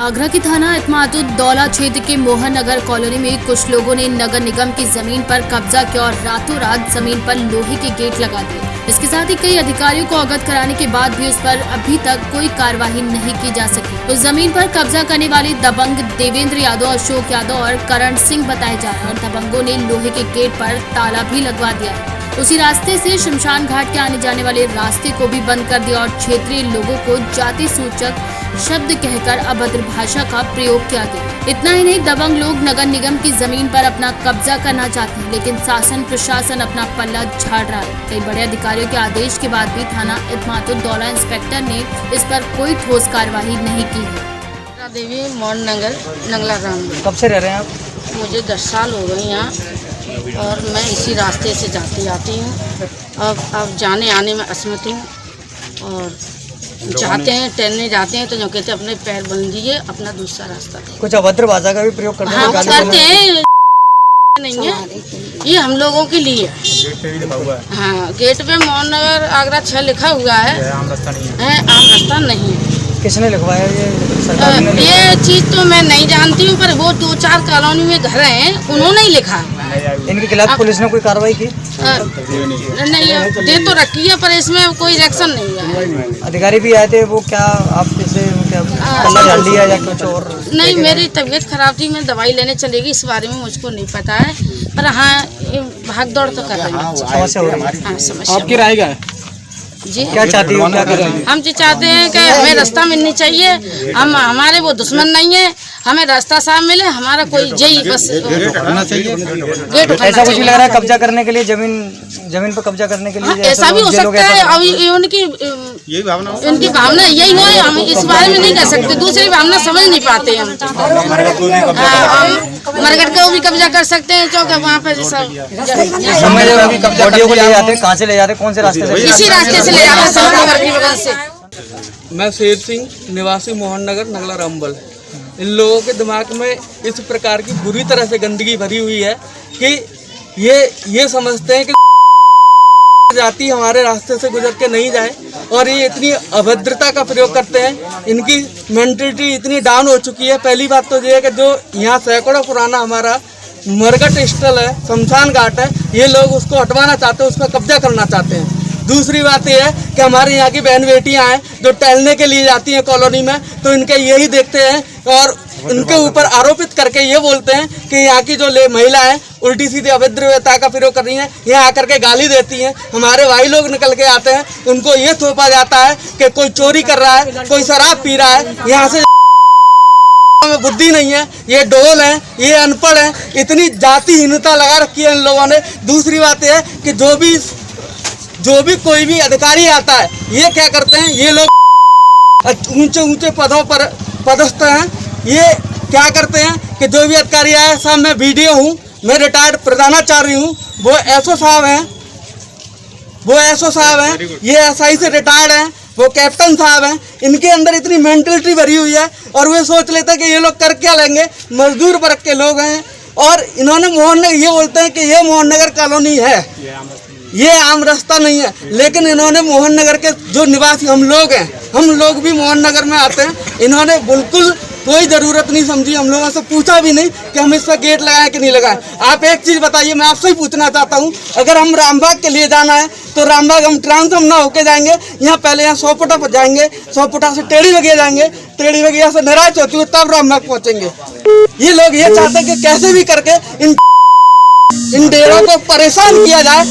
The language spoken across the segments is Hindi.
आगरा की थाना इत्मादुद्दौला क्षेत्र के मोहन नगर कॉलोनी में कुछ लोगों ने नगर निगम की जमीन पर कब्जा किया और रातों रात जमीन पर लोहे के गेट लगा दिए। इसके साथ ही कई अधिकारियों को अवगत कराने के बाद भी उस पर अभी तक कोई कार्रवाई नहीं की जा सकी। उस जमीन पर कब्जा करने वाले दबंग देवेंद्र यादव, अशोक यादव और करण सिंह बताए जा रहे हैं और दबंगों ने लोहे के गेट पर ताला भी लगवा दिया है। उसी रास्ते से शमशान घाट के आने जाने वाले रास्ते को भी बंद कर दिया और क्षेत्रीय लोगों को जाति सूचक शब्द कहकर अभद्र भाषा का प्रयोग किया गया। इतना ही नहीं, दबंग लोग नगर निगम की जमीन पर अपना कब्जा करना चाहते हैं, लेकिन शासन प्रशासन अपना पल्ला झाड़ रहा है। कई बड़े अधिकारियों के आदेश के बाद भी थाना इत्मादुद्दौला इंस्पेक्टर ने इस पर कोई ठोस कार्रवाई नहीं की है। देवी मोहन नगर नंगला ग्राम में। कब से रह रहे हैं आप? मुझे 10 साल हो गए यहाँ और मैं इसी रास्ते से जाती आती हूँ। अब जाने आने में असमर्थ हूँ और जाते हैं टहलने जाते हैं तो जो कहते हैं अपने पैर बंधिए, अपना दूसरा रास्ता दें। कुछ अभद्र भाषा का भी प्रयोग करते हैं? हाँ करते हैं, नहीं है ये हम लोगों के लिए। हाँ, गेट पे मोहन नगर आगरा 6 लिखा हुआ है, आम रास्ता नहीं है। किसने लिखवाया ये? सरकार ने ये चीज तो मैं नहीं जानती हूँ, पर वो 2-4 कॉलोनी में घर हैं, उन्होंने ही लिखा है। इनके खिलाफ पुलिस ने कोई कार्रवाई की? नहीं, दे तो रखी है पर इसमें कोई रिएक्शन नहीं है। अधिकारी भी आए थे, वो क्या आप जैसे पल्ला झाड़ लिया या कुछ और? नहीं, मेरी तबीयत खराब थी, मैं दवाई लेने चलेगी, इस बारे में मुझको नहीं पता है, पर हाँ भाग दौड़ तो कर रही है। समस्या हो रही है। हाँ, समस्या। आपकी राय क्या है? जी क्या चाहती हो, क्या कर रही हैं? हम जी चाहते हैं कि हमें रास्ता मिलनी चाहिए। हम हमारे वो दुश्मन नहीं है, हमें रास्ता साफ मिले, हमारा कोई जय बस गेट उठाना चाहिए। ऐसा कुछ लग रहा है कब्जा करने के लिए, जमीन पर कब्जा करने के लिए? ऐसा भी हो सकता है। अब उनकी भावना यही हो, हम इस बारे में नहीं कह सकते, दूसरी भावना समझ नहीं पाते हम। मरगट को भी कब्जा कर सकते हैं क्योंकि वहाँ पे ऑडियो को ले जाते हैं, कहाँ से ले जाते हैं, कौन से रास्ते से? इसी रास्ते से ले जाते हैं, समूह की बगल से। मैं शेर सिंह, निवासी मोहन नगर नगला रामबल। इन लोगों के दिमाग में इस प्रकार की बुरी तरह से गंदगी भरी हुई है कि ये समझते हैं कि जाति हमारे रास्ते से गुजर के नहीं जाए और ये इतनी अभद्रता का प्रयोग करते हैं। इनकी मेंटलिटी इतनी डाउन हो चुकी है। पहली बात तो ये है कि जो यहाँ सैकड़ों पुराना हमारा मरगट स्थल है, शमशान घाट है, ये लोग उसको हटवाना चाहते हैं, उस पर कब्जा करना चाहते हैं। दूसरी बात यह है कि हमारे यहाँ की बहन बेटियाँ हैं जो टहलने के लिए जाती हैं कॉलोनी में, तो इनके यही देखते हैं और इनके ऊपर आरोपित करके ये बोलते हैं कि यहाँ की जो महिला है उल्टी सीधी अभद्रता का प्रयोग कर रही हैं, यहाँ आकर के गाली देती हैं। हमारे भाई लोग निकल के आते हैं, उनको ये थोपा जाता है कि कोई चोरी कर रहा है, कोई शराब पी रहा है, यहाँ से में बुद्धि नहीं है, ये डोल है, ये अनपढ़ है। इतनी जातिहीनता लगा रखी है इन लोगों ने। दूसरी बात यह है कि जो भी कोई भी अधिकारी आता है, ये क्या करते हैं, ये लोग ऊंचे पदों पर पदस्थ हैं, ये क्या करते हैं कि जो भी अधिकारी आए, साहब मैं वीडियो हूँ, मैं रिटायर्ड प्रधानाचार्य हूँ, वो एसओ साहब हैं, ये एसआई से रिटायर्ड हैं, वो कैप्टन साहब हैं। इनके अंदर इतनी मेंटलिटी भरी हुई है और वे सोच लेते हैं कि ये लोग कर क्या लेंगे, मजदूर वर्ग के लोग हैं। और इन्होंने ये बोलते हैं कि ये मोहन नगर कॉलोनी है, ये आम रास्ता नहीं है, लेकिन इन्होंने मोहन नगर के जो निवासी हम लोग हैं, हम लोग भी मोहन नगर में आते हैं, इन्होंने बिल्कुल कोई ज़रूरत नहीं समझी, हम लोगों से पूछा भी नहीं कि हम इस पर गेट लगाएं कि नहीं लगाएं। आप एक चीज़ बताइए, मैं आपसे ही पूछना चाहता हूं, अगर हम रामबाग के लिए जाना है तो रामबाग हम ट्रांसफॉर्म ना होके जाएंगे, यहाँ पहले यहाँ 100 फुटा जाएंगे, 100 फुटा से टेढ़ी बगिया जाएंगे, टेढ़ी बगिया से नाराज होती हुई तब रामबाग पहुँचेंगे। ये लोग ये चाहते हैं कि कैसे भी करके इन डेरों को परेशान किया जाए,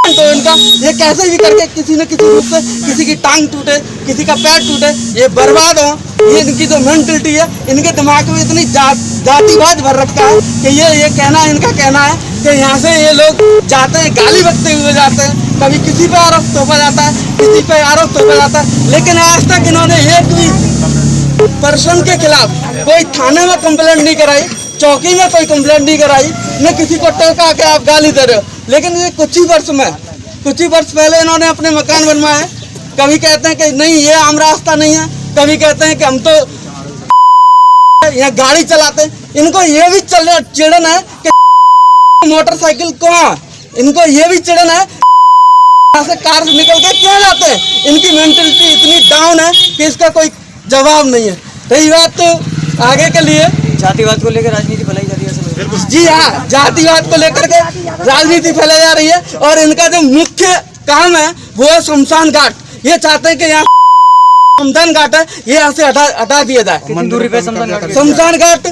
तो इनका ये कैसे भी करके किसी न किसी रूप से किसी की टांग टूटे, किसी का पैर टूटे, ये बर्बाद हो। ये इनकी जो मेंटलिटी है, इनके दिमाग में इतनी जातिवाद भर रखा है कि ये कहना है, इनका कहना है कि यहाँ से ये लोग जाते हैं, गाली बकते हुए जाते हैं, कभी किसी पे आरोप थोपा जाता है, किसी पे आरोप थोपा जाता है, लेकिन आज तक इन्होंने एक भी पर्सन के खिलाफ कोई थाने में कंप्लेंट नहीं कराई, चौकी में कोई कंप्लेंट नहीं कराई, न किसी को टोका के आप गाली दे रहे हो। लेकिन ये कुछ ही वर्ष पहले इन्होंने अपने मकान बनवाए, कभी कहते हैं कि नहीं ये आम रास्ता नहीं है, कभी कहते हैं कि हम तो यहाँ गाड़ी चलाते हैं। इनको ये भी चिड़न है कि मोटरसाइकिल कहाँ, इनको ये भी चिड़न है यहाँ से कार से निकल के क्यों जाते हैं। इनकी मेंटलिटी इतनी डाउन है कि इसका कोई जवाब नहीं है। रही बात तो आगे के लिए, जातिवाद को लेकर राजनीति फैलाई जा रही है असल में। जी हाँ, जातिवाद को लेकर के राजनीति फैलाई जा रही है और इनका जो मुख्य काम है वो है शमशान घाट। ये चाहते हैं कि यहाँ शमशान घाट है, ये यहाँ से हटा दिया जाए। कितनी दूरी पे शमशान घाट? शमशान घाट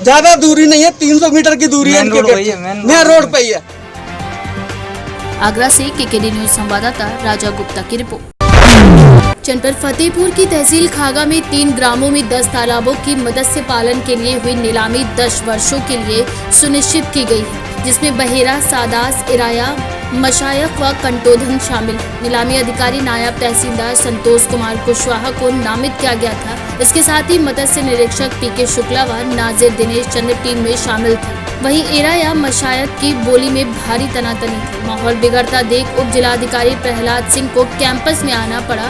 ज्यादा दूरी नहीं है, 300 मीटर की दूरी है, मेन रोड पे ही है। आगरा से केकेडी न्यूज संवाददाता राजा गुप्ता की रिपोर्ट। जनपद फतेहपुर की तहसील खागा में 3 ग्रामों में 10 तालाबों की मत्स्य पालन के लिए हुई नीलामी 10 वर्षों के लिए सुनिश्चित की गई है, जिसमें बहेरा, सादास, इराया, मशायख व कंटोधन शामिल है। नीलामी अधिकारी नायब तहसीलदार संतोष कुमार कुशवाहा को नामित किया गया था। इसके साथ ही मत्स्य निरीक्षक पीके शुक्ला व नाजिर दिनेश चंद्र टीम में शामिल थे। वहीं एरा या मशायत की बोली में भारी तनातनी थी। माहौल बिगड़ता देख उप जिलाधिकारी प्रहलाद सिंह को कैंपस में आना पड़ा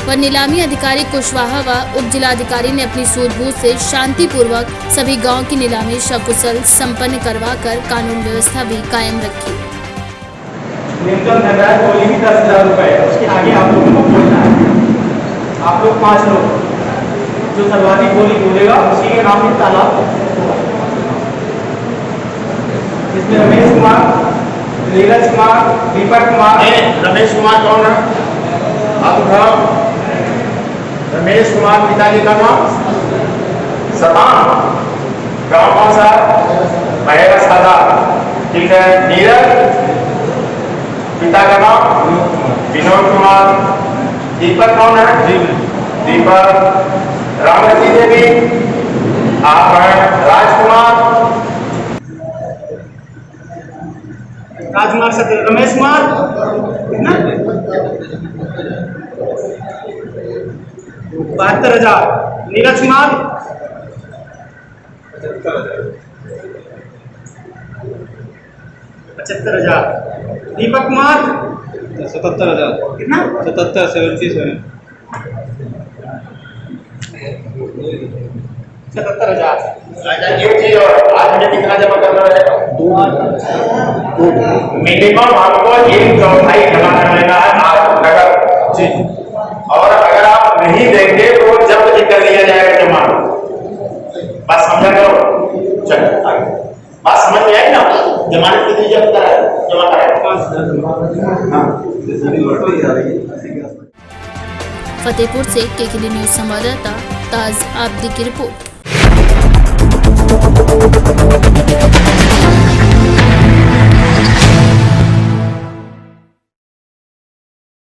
व नीलामी अधिकारी कुशवाहा व उप जिलाधिकारी ने अपनी सूझबूझ से शांतिपूर्वक सभी गांव की नीलामी सकुशल संपन्न करवाकर कानून व्यवस्था भी कायम रखी। न्यूनतम धन राशि बोली भी 10,000 रुपये, उसके आगे आप लोगों को बोलना है। आप लोग 5 लोग, जो सर्वाधिक बोली बोलेगा उसी के नाम में तालाब होगा। इसमें रमेश कुमार, नीरज कुमार, दीपक कुमार। रमेश कुमार कौन है? आप उठाओ। रमेश कुमार, पिताजी का नाम सतान, गाँव कौन सा? बहेरा सादा, ठीक है। नीरज, पिता का नाम विनोद कुमार। दीपक कौन है? दीपक। रामवती देवी, आप हैं। राजकुमार, राजकुमार से रमेश कुमार कितना? 72,000। नीरज कुमार 75,000। दीपक कुमार 77,000 कितना? 77,000 77,000। ये चीज और आज हमें कितना जमा करना रहेगा? मिनिमम आपको 1/4 जमा करना है आज नगर जी। और अगर आप नहीं देंगे तो जब्त भी कर लिया जाएगा जमा। बात समझा करो, चलो आगे। बात समझ में आई ना? जमानत कितनी जमा कराए? 5,000। फतेहपुर से केकेडी न्यूज संवाददाता ताज आब्दी की रिपोर्ट।